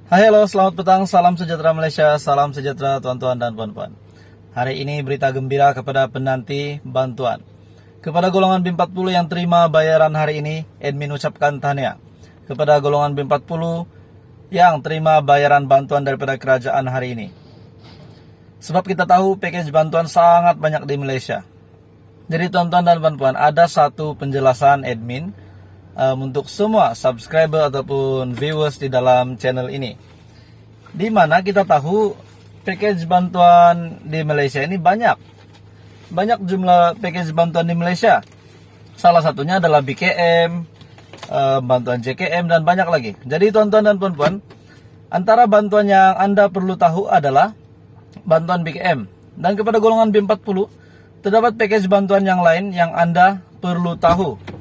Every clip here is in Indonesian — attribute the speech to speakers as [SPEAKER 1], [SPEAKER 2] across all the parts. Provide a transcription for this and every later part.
[SPEAKER 1] Hai, halo, selamat petang, salam sejahtera Malaysia, salam sejahtera tuan-tuan dan puan-puan. Hari ini berita gembira kepada penanti bantuan. Kepada golongan B40 yang terima bayaran hari ini, admin ucapkan tahniah. Kepada golongan B40 yang terima bayaran bantuan daripada kerajaan hari ini. Sebab kita tahu package bantuan sangat banyak di Malaysia. Jadi tuan-tuan dan puan-puan, ada satu penjelasan admin untuk semua subscriber ataupun viewers di dalam channel ini, di mana kita tahu package bantuan di Malaysia ini banyak jumlah package bantuan di Malaysia. Salah satunya adalah BKM, bantuan JKM, dan banyak lagi. Jadi tuan-tuan dan puan-puan, antara bantuan yang Anda perlu tahu adalah bantuan BKM. Dan kepada golongan B40 terdapat package bantuan yang lain yang Anda perlu tahu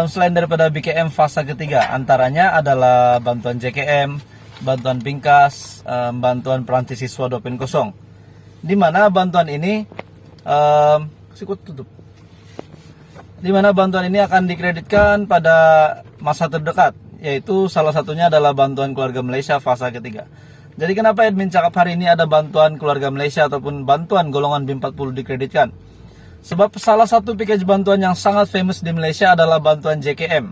[SPEAKER 1] selain daripada BKM fasa ketiga. Antaranya adalah bantuan JKM, bantuan Pingkas, bantuan peranti siswa 2.0, di mana bantuan ini akan dikreditkan pada masa terdekat, yaitu salah satunya adalah bantuan keluarga Malaysia fasa ketiga. Jadi kenapa admin cakap hari ini ada bantuan keluarga Malaysia ataupun bantuan golongan B40 dikreditkan? Sebab salah satu package bantuan yang sangat famous di Malaysia adalah bantuan JKM,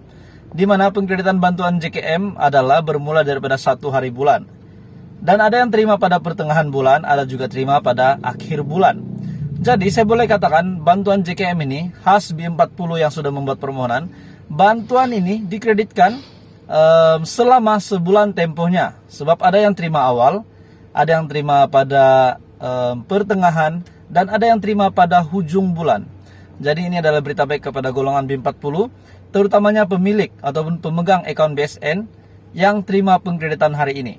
[SPEAKER 1] di mana pengkreditan bantuan JKM adalah bermula daripada 1 hari bulan. Dan ada yang terima pada pertengahan bulan, ada juga terima pada akhir bulan. Jadi saya boleh katakan bantuan JKM ini khas B40 yang sudah membuat permohonan. Bantuan ini dikreditkan selama sebulan tempohnya. Sebab ada yang terima awal, ada yang terima pada pertengahan, dan ada yang terima pada hujung bulan. Jadi ini adalah berita baik kepada golongan B40, terutamanya pemilik ataupun pemegang akaun BSN yang terima pengkreditan hari ini.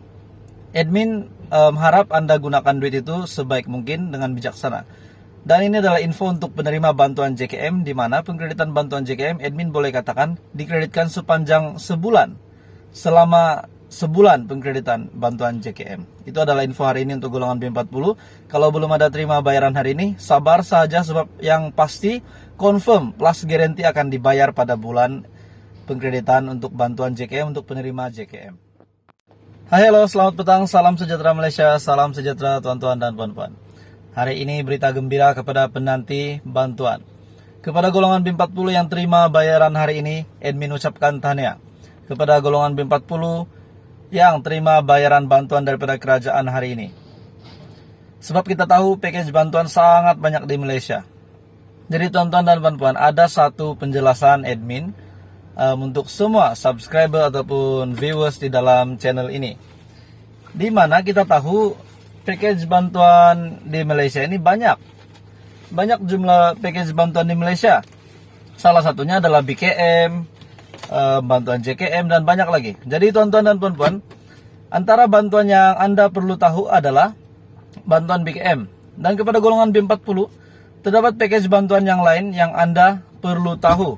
[SPEAKER 1] Admin harap Anda gunakan duit itu sebaik mungkin dengan bijaksana. Dan ini adalah info untuk penerima bantuan JKM, di mana pengkreditan bantuan JKM admin boleh katakan dikreditkan sepanjang sebulan, selama sebulan pengkreditan bantuan JKM. Itu adalah info hari ini untuk golongan B40. Kalau belum ada terima bayaran hari ini, sabar saja, sebab yang pasti confirm plus guarantee akan dibayar pada bulan pengkreditan untuk bantuan JKM untuk penerima JKM. Hai, halo, selamat petang, salam sejahtera Malaysia, salam sejahtera tuan-tuan dan puan-puan. Hari ini berita gembira kepada penanti bantuan. Kepada golongan B40 yang terima bayaran hari ini, admin ucapkan tahniah. Kepada golongan B40 yang terima bayaran bantuan daripada kerajaan hari ini. Sebab kita tahu package bantuan sangat banyak di Malaysia. Jadi tuan-tuan dan puan-puan, ada satu penjelasan admin untuk semua subscriber ataupun viewers di dalam channel ini, di mana kita tahu package bantuan di Malaysia ini banyak jumlah package bantuan di Malaysia. Salah satunya adalah BKM, bantuan JKM, dan banyak lagi. Jadi tuan-tuan dan puan-puan, antara bantuan yang Anda perlu tahu adalah bantuan BKM. Dan kepada golongan B40 terdapat package bantuan yang lain yang Anda perlu tahu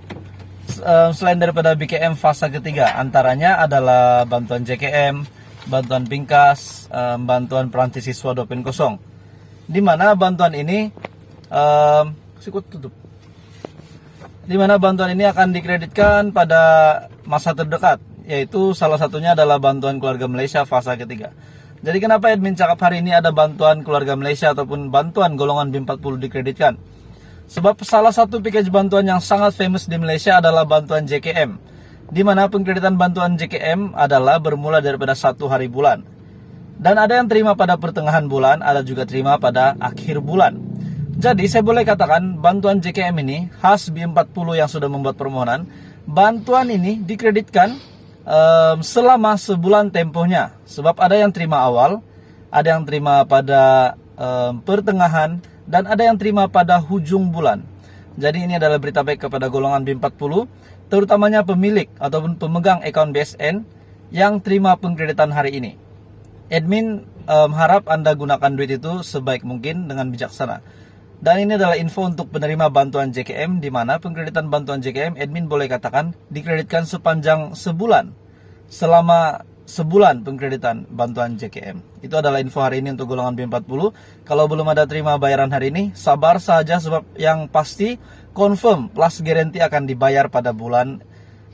[SPEAKER 1] selain daripada BKM fasa ketiga. Antaranya adalah bantuan JKM, bantuan Pingkas, bantuan peranti siswa 2.0, di mana bantuan ini akan dikreditkan pada masa terdekat, yaitu salah satunya adalah bantuan keluarga Malaysia fasa ketiga. Jadi kenapa admin cakap hari ini ada bantuan keluarga Malaysia ataupun bantuan golongan B40 dikreditkan? Sebab salah satu package bantuan yang sangat famous di Malaysia adalah bantuan JKM, di mana pengkreditan bantuan JKM adalah bermula daripada 1 hari bulan. Dan ada yang terima pada pertengahan bulan, ada juga terima pada akhir bulan. Jadi saya boleh katakan bantuan JKM ini khas B40 yang sudah membuat permohonan. Bantuan ini dikreditkan selama sebulan tempohnya. Sebab ada yang terima awal, ada yang terima pada pertengahan, dan ada yang terima pada hujung bulan. Jadi ini adalah berita baik kepada golongan B40, terutamanya pemilik ataupun pemegang akaun BSN yang terima pengkreditan hari ini. Admin harap Anda gunakan duit itu sebaik mungkin dengan bijaksana. Dan ini adalah info untuk penerima bantuan JKM, di mana pengkreditan bantuan JKM admin boleh katakan dikreditkan sepanjang sebulan, selama sebulan pengkreditan bantuan JKM. Itu adalah info hari ini untuk golongan B40. Kalau belum ada terima bayaran hari ini, sabar saja, sebab yang pasti confirm plus guarantee akan dibayar pada bulan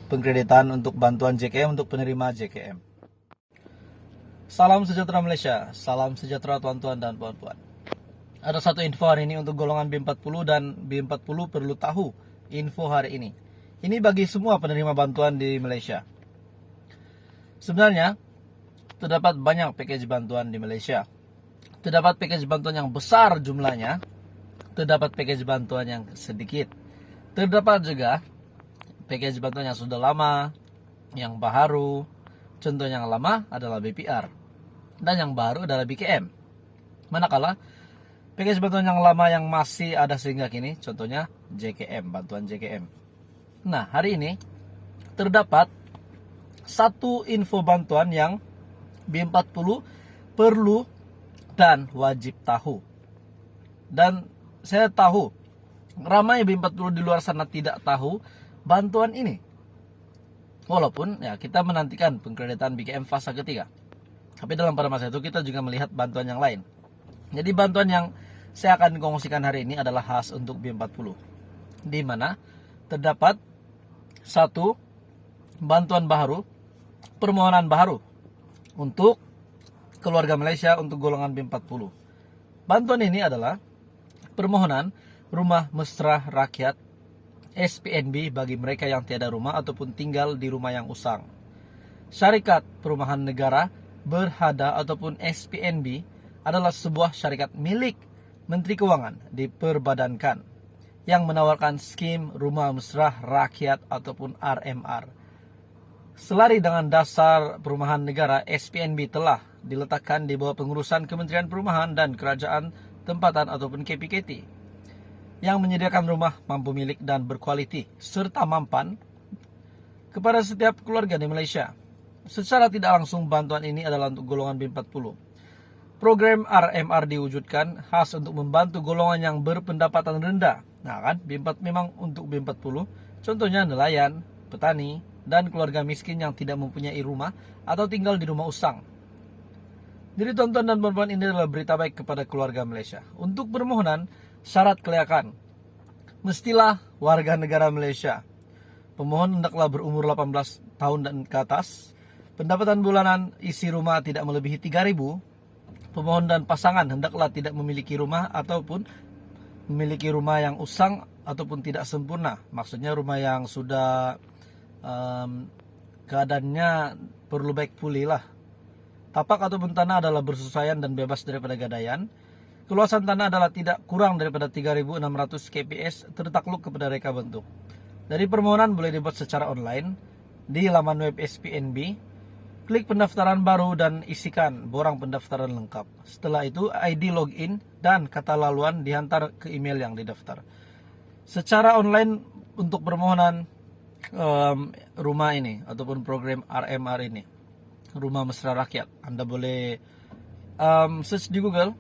[SPEAKER 1] pengkreditan untuk bantuan JKM untuk penerima JKM. Salam sejahtera Malaysia, salam sejahtera tuan-tuan dan puan-puan. Ada satu info hari ini untuk golongan B40 dan B40 perlu tahu info hari ini. Ini bagi semua penerima bantuan di Malaysia. Sebenarnya, terdapat banyak package bantuan di Malaysia. Terdapat package bantuan yang besar jumlahnya, terdapat package bantuan yang sedikit. Terdapat juga package bantuan yang sudah lama, yang baru. Contoh yang lama adalah BPR dan yang baru adalah BKM. Manakala package bantuan yang lama yang masih ada sehingga kini, contohnya JKM, bantuan JKM. Nah, hari ini terdapat satu info bantuan yang B40 perlu dan wajib tahu. Dan saya tahu ramai B40 di luar sana tidak tahu bantuan ini. Walaupun ya kita menantikan pengkreditan BKM fase ketiga. Tapi dalam pada masa itu kita juga melihat bantuan yang lain. Jadi bantuan yang saya akan kongsikan hari ini adalah khas untuk B40. Di mana terdapat satu bantuan baru, permohonan baru untuk keluarga Malaysia untuk golongan B40. Bantuan ini adalah permohonan rumah mesra rakyat SPNB bagi mereka yang tiada rumah ataupun tinggal di rumah yang usang. Syarikat Perumahan Negara Berhada ataupun SPNB adalah sebuah syarikat milik Menteri Kewangan diperbadankan yang menawarkan skim rumah mesra rakyat ataupun RMR. Selari dengan dasar Perumahan Negara, SPNB telah diletakkan di bawah pengurusan Kementerian Perumahan dan Kerajaan Tempatan ataupun KPKT yang menyediakan rumah mampu milik dan berkualiti serta mampan kepada setiap keluarga di Malaysia. Secara tidak langsung bantuan ini adalah untuk golongan B40. Program RMR diwujudkan khas untuk membantu golongan yang berpendapatan rendah. Nah kan, B4 memang untuk B40, contohnya nelayan, petani, dan keluarga miskin yang tidak mempunyai rumah atau tinggal di rumah usang. Jadi tonton dan puan-puan, ini adalah berita baik kepada keluarga Malaysia. Untuk permohonan syarat kelayakan, mestilah warga negara Malaysia. Pemohon hendaklah berumur 18 tahun dan ke atas. Pendapatan bulanan isi rumah tidak melebihi 3.000. Pemohon dan pasangan hendaklah tidak memiliki rumah ataupun memiliki rumah yang usang ataupun tidak sempurna. Maksudnya rumah yang sudah keadaannya perlu baik pulih lah. Tapak ataupun tanah adalah bersesuaian dan bebas daripada gadaian. Keluasan tanah adalah tidak kurang daripada 3.600 kps tertakluk kepada reka bentuk. Dari permohonan boleh dibuat secara online di laman web SPNB. Klik pendaftaran baru dan isikan borang pendaftaran lengkap. Setelah itu ID login dan kata laluan dihantar ke email yang didaftar. Secara online untuk permohonan rumah ini ataupun program RMR ini, Rumah Mesra Rakyat, Anda boleh search di Google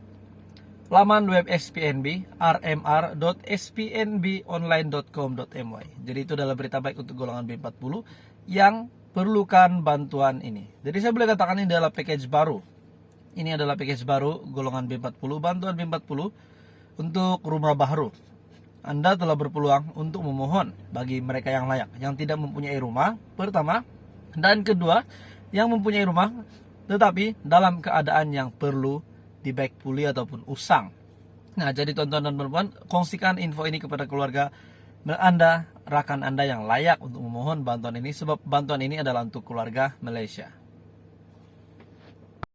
[SPEAKER 1] laman web SPNB rmr.spnbonline.com.my. Jadi itu adalah berita baik untuk golongan B40 yang perlukan bantuan ini. Jadi saya boleh katakan ini adalah package baru. Ini adalah package baru golongan B40, bantuan B40 untuk rumah baru. Anda telah berpeluang untuk memohon bagi mereka yang layak, yang tidak mempunyai rumah, pertama, dan kedua, yang mempunyai rumah tetapi dalam keadaan yang perlu di baik pulih ataupun usang. Nah, jadi tonton dan perempuan, kongsikan info ini kepada keluarga Anda, rakan Anda yang layak untuk memohon bantuan ini, sebab bantuan ini adalah untuk keluarga Malaysia.